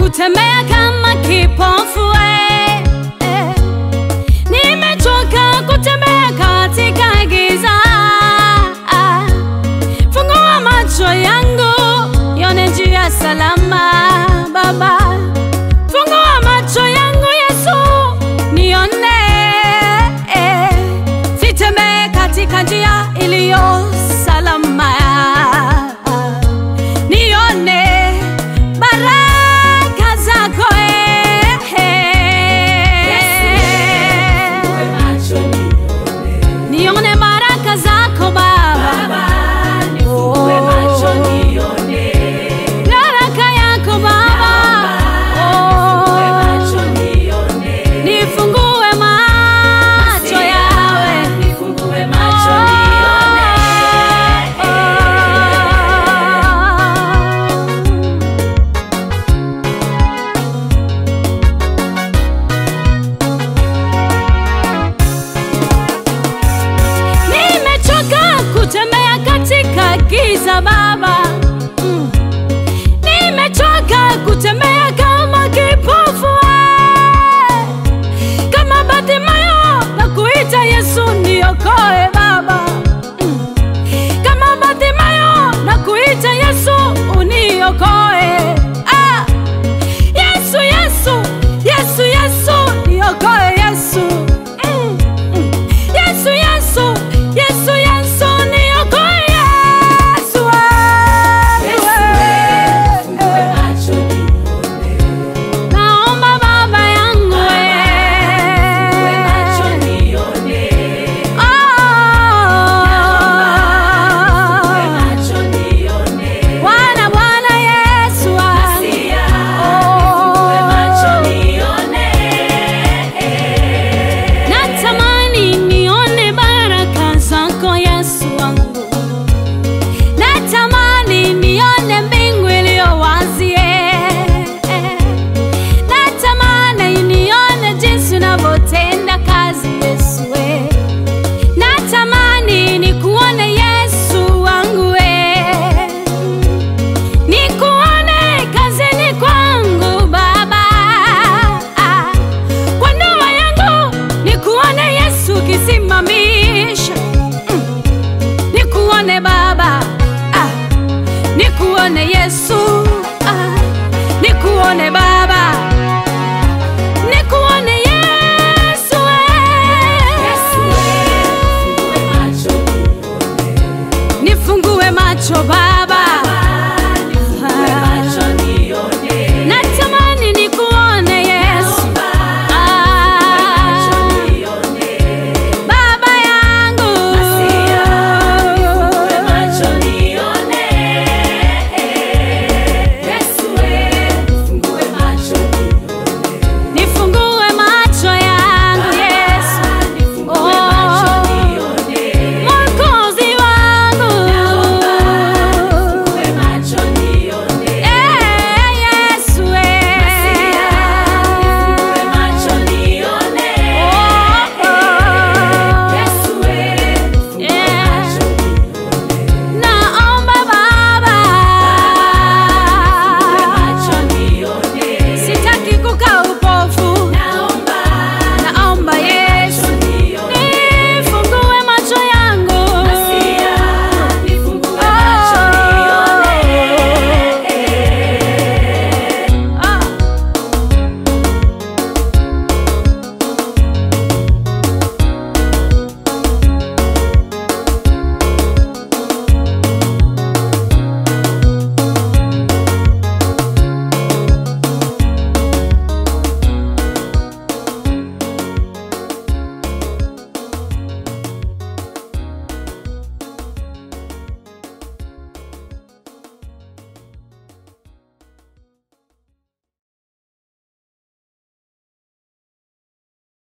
kutembea kama kipofu nimechoka kutembea katika giza. Fungua macho yangu yone njia salama Baba. Fungua macho yangu Yesu nione, sitembee katika njia iliyo salama. Nione baraka zako nione baraka zako Baba. Nifungue macho nione baraka yako Baba. Nifungue macho nione, nifungue macho yawe, nifungue macho nione. Nimechoka kutembea katika giza Baba. Nimechoka kutembea kama kipofu kama Bartimayo na kuita Yesu niokoe Baba. Kama Bartimayo na kuita Yesu uniokoe. Yesu, Yesu, Yesu, Yesu niokoe Yesu. Yesu, Yesu, Yesu, Yesu niokoe Yesu. Naomba Baba yangu Bwana, Bwana Yesu natamani nione baraka zako Yesu wangu. Natamani nione mbingu iliyo wazi. Natamani nione jinsi unavyotenda kazi Yesu. Natamani nikuone Yesu wangu. Nikuone kazini kwangu Baba. Kwa ndoa yangu nikuone Yesu kisimamisha. Nikuone Baba. Nikuone Yesu. Nikuone Baba. Nikuone Yesu. Nifungue macho Baba.